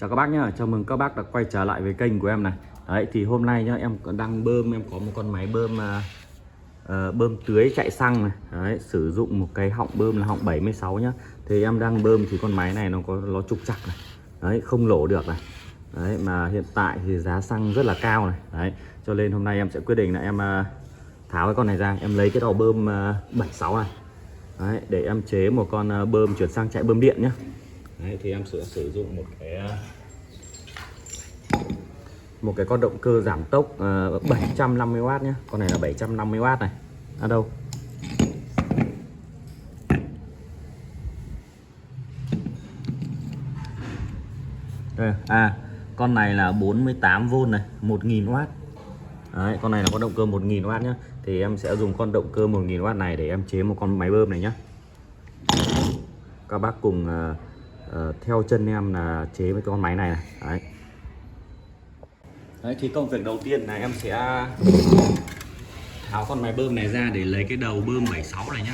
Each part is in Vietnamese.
Chào các bác nhá, chào mừng các bác đã quay trở lại với kênh của em này. Đấy thì hôm nay nhá, em đang bơm, em có một con máy bơm bơm tưới chạy xăng này. Đấy, sử dụng một cái họng bơm là họng 76 nhá. Thì em đang bơm thì con máy này nó trục trặc này. Đấy, không lỗ được này. Đấy, mà hiện tại thì giá xăng rất là cao này. Đấy, cho nên hôm nay em sẽ quyết định là em tháo cái con này ra, em lấy cái đầu bơm 76 này. Đấy, để em chế một con bơm chuyển sang chạy bơm điện nhá. Đấy, thì em sẽ sử dụng một cái con động cơ giảm tốc 750W nhé. Con này là 750W này. À đâu? Đây, con này là 48V này, 1000W. Đấy, con này là con động cơ 1000W nhé. Thì em sẽ dùng con động cơ 1000W này để em chế một con máy bơm này nhé. Các bác cùng theo chân em là chế với con máy này này. Đấy. Đấy, thì công việc đầu tiên là em sẽ tháo con máy bơm này ra để lấy cái đầu bơm 76 này nhé.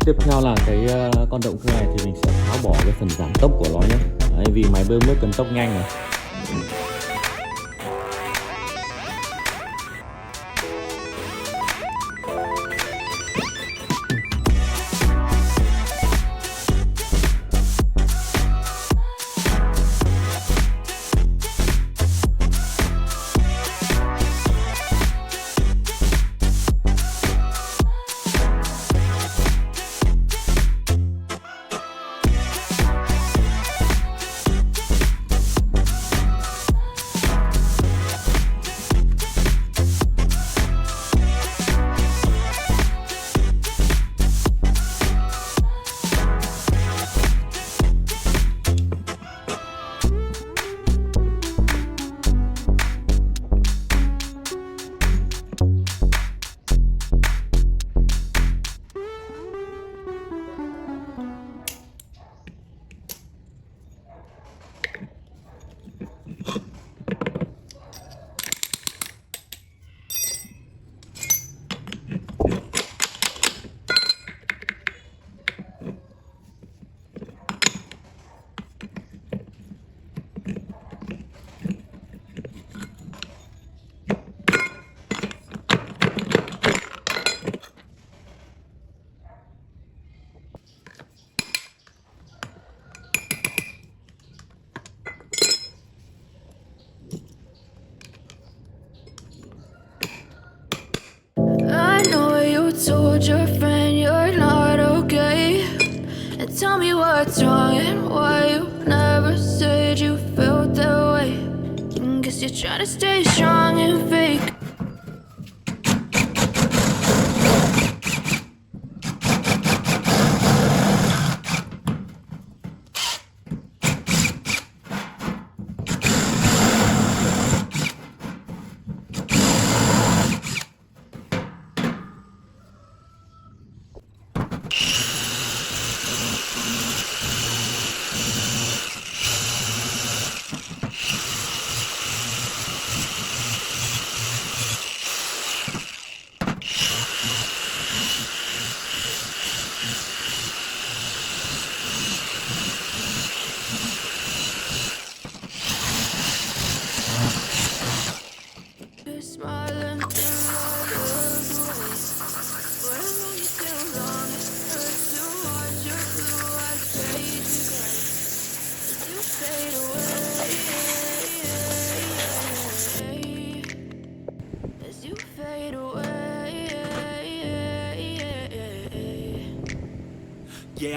Tiếp theo là cái con động cơ này thì mình sẽ tháo bỏ cái phần giảm tốc của nó nhé. Đấy, vì máy bơm nước cần tốc nhanh này. Told your friend you're not okay, and tell me what's wrong and why you never said you felt that way. Guess you're trying to stay strong and fake.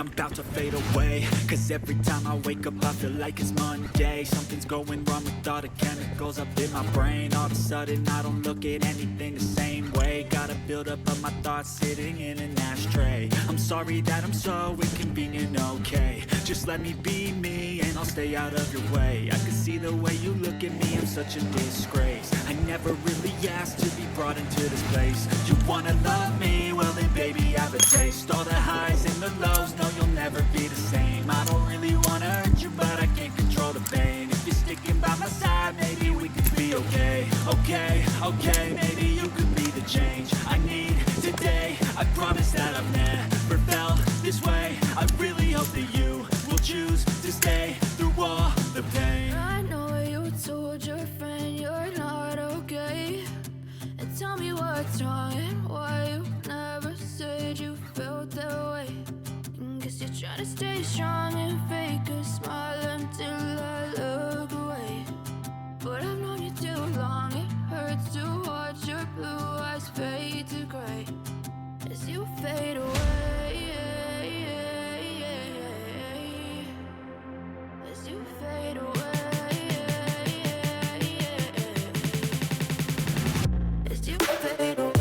I'm about to fade away. Cause every time I wake up I feel like it's Monday. Something's going wrong with all the chemicals up in my brain. All of a sudden I don't look at anything the same way. Gotta build up of my thoughts sitting in an ashtray. I'm sorry that I'm so inconvenient, okay. Just let me be me and I'll stay out of your way. I can see the way you look at me, I'm such a disgrace. I never really asked to be brought into this place. You wanna love me? Well then baby have a taste. All the highs and the lows, no you'll never be the same. I don't really wanna hurt you but I can't control the pain. If you're sticking by my side maybe we could be okay. Okay, maybe you could be the change I need today. I promise that I've never felt this way. I really hope that you will choose to stay through all the pain. I know you told your friend you're not okay, and tell me what's wrong and why you never said you felt that way. Guess you're trying to stay strong and fake a smile until I look away. But I've known you too long, it hurts to watch your blue eyes fade to gray as you fade away. As you fade away. As you fade away.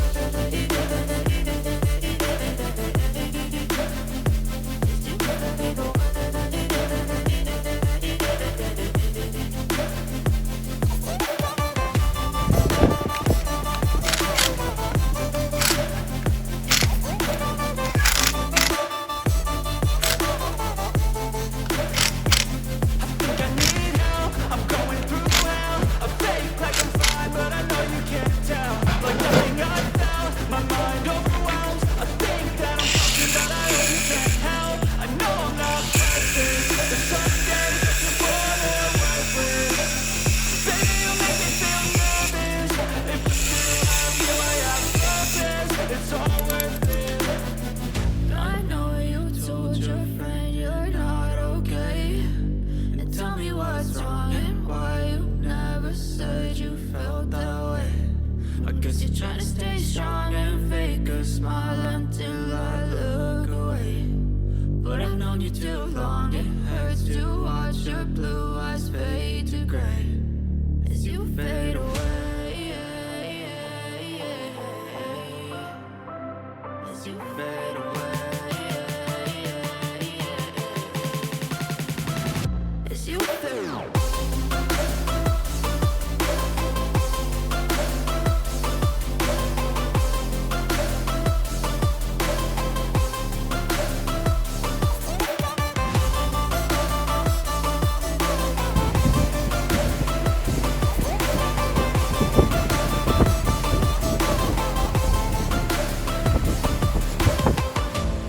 I know you told your friend you're not okay, and tell me what's wrong and why you never said you felt that way. I guess you're trying to stay strong and fake a smile until I look away. But I've known you too long, it hurts to watch your blue eyes fade to gray as you fade away. As you fade away. As you fade away.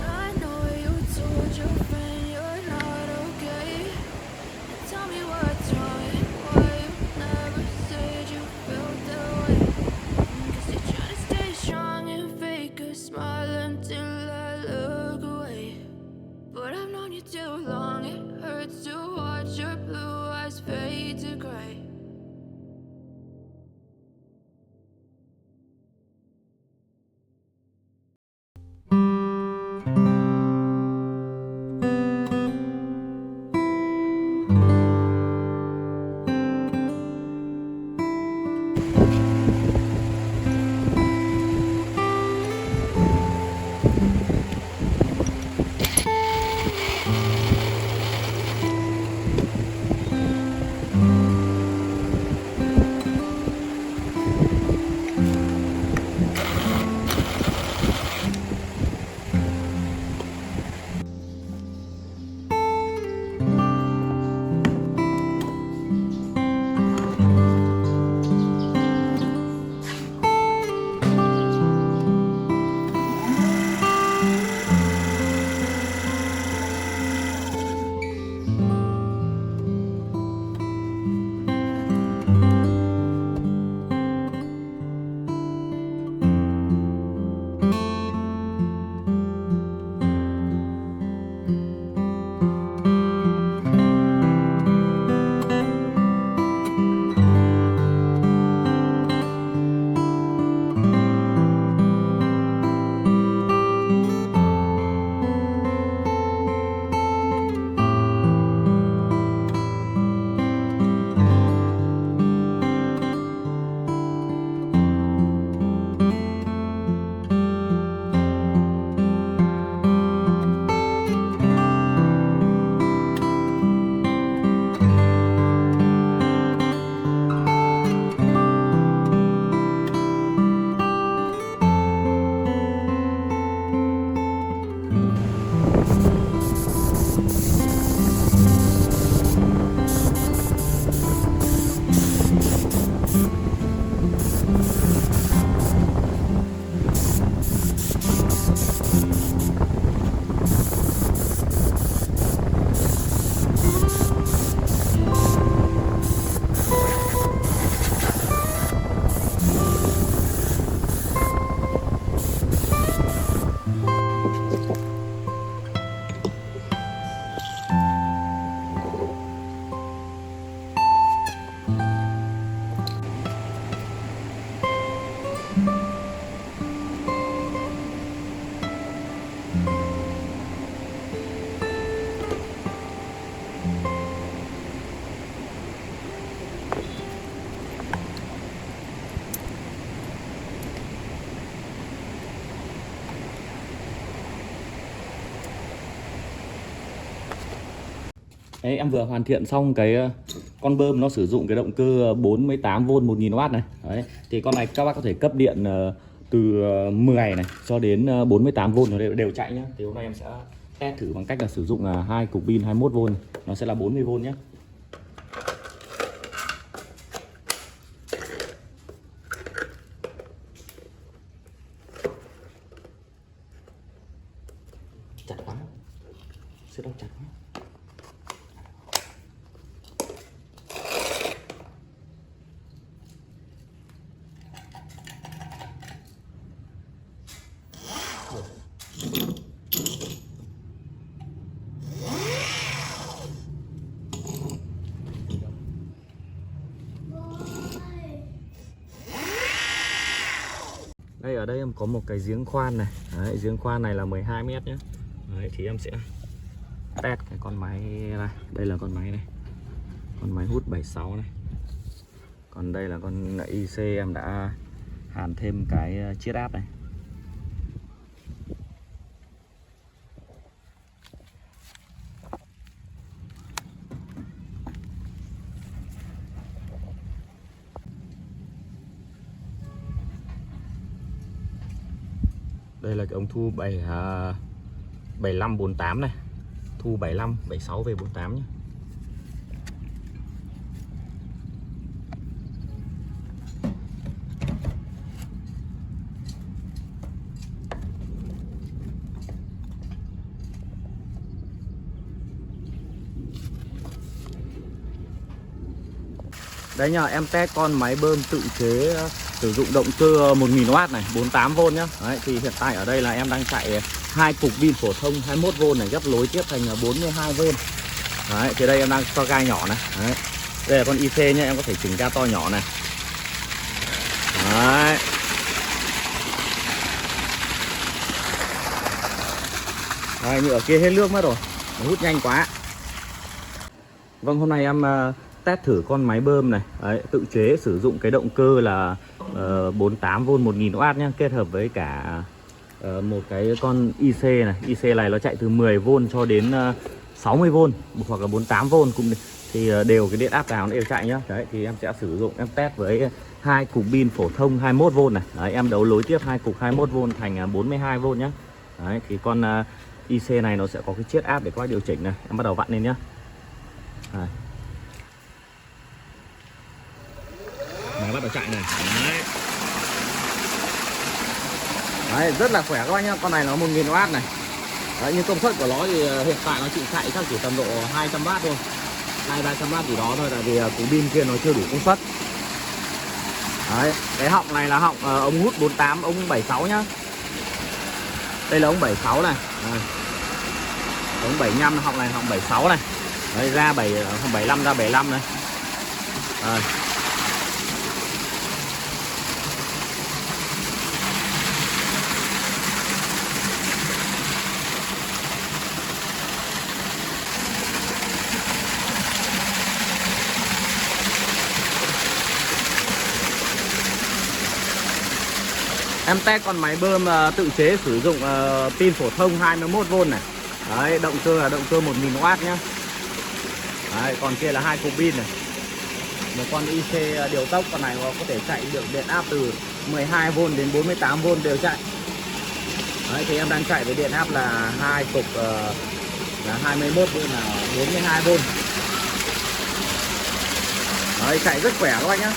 I know you told your friend you're not okay, and tell me what's wrong and why you never said you felt that way. Guess you're trying to stay strong and fake a smile until I look away. But I've known you too long, it hurts to watch your blue eyes fade to gray. Đấy, em vừa hoàn thiện xong cái con bơm nó sử dụng cái động cơ 48V 1000W này. Đấy, thì con này các bác có thể cấp điện từ 10 này cho đến 48V nó đều chạy nhá. Thì hôm nay em sẽ test thử bằng cách là sử dụng hai cục pin 21V này. Nó sẽ là 40V nhé. Chặt quá, sẽ đau chặt quá. Đây, ở đây em có một cái giếng khoan này. Đấy, giếng khoan này là 12 mét nhé. Đấy, thì em sẽ test cái con máy này. Đây là con máy này, con máy hút 76 này. Còn đây là con IC em đã hàn thêm cái chiết áp này. Đây là cái ống thu 7548 này. Thu 75, 76 về 48 nhé. Đấy nhá, em test con máy bơm tự chế sử dụng động cơ 1000W này, 48V nhá. Đấy, thì hiện tại ở đây là em đang chạy hai cục pin phổ thông 21V này, ghép lối tiếp thành 42V. Đấy, thì đây em đang cho ga nhỏ này. Đấy. Đây là con IC nhá, em có thể chỉnh ga to nhỏ này. Đấy. Đấy, như ở kia hết nước mất rồi, nó hút nhanh quá. Vâng, hôm nay em test thử con máy bơm này. Đấy, tự chế sử dụng cái động cơ là 48V 1000W nhé, kết hợp với cả một cái con IC này. IC này nó chạy từ 10V cho đến 60V hoặc là 48V cũng thì đều cái điện áp nào nó đều chạy nhá. Đấy, thì em sẽ sử dụng, em test với hai cục pin phổ thông 21V này. Đấy, em đấu nối tiếp hai cục 21V thành 42V nhé. Đấy, thì con IC này nó sẽ có cái chiết áp để các bác điều chỉnh này. Em bắt đầu vặn lên nhá. Đấy. Máy bắt đầu chạy này. Đấy. Đấy, rất là khỏe các bác nhá. Con này nó 1000W này. Đấy, nhưng công suất của nó thì hiện tại nó chỉ chạy chắc chỉ tầm độ 200W thôi, 200-300W gì đó thôi, tại vì cú pin kia nó chưa đủ công suất. Đấy, cái họng này là họng ống hút 48, ống 76 nhá. Đây là ống 76 này. Đây. Ống 75, họng này họng 76 này. Đấy, ra 75 ra 75 này. Đây. Em test con máy bơm tự chế sử dụng pin phổ thông 21V này. Đấy, động cơ là động cơ 1000W nhá. Đấy, còn kia là hai cục pin này. Một con IC điều tốc, con này có thể chạy được điện áp từ 12V đến 48V đều chạy. Đấy, thì em đang chạy với điện áp là hai cục là 21V là 42V. Đấy, chạy rất khỏe các bạn nhá.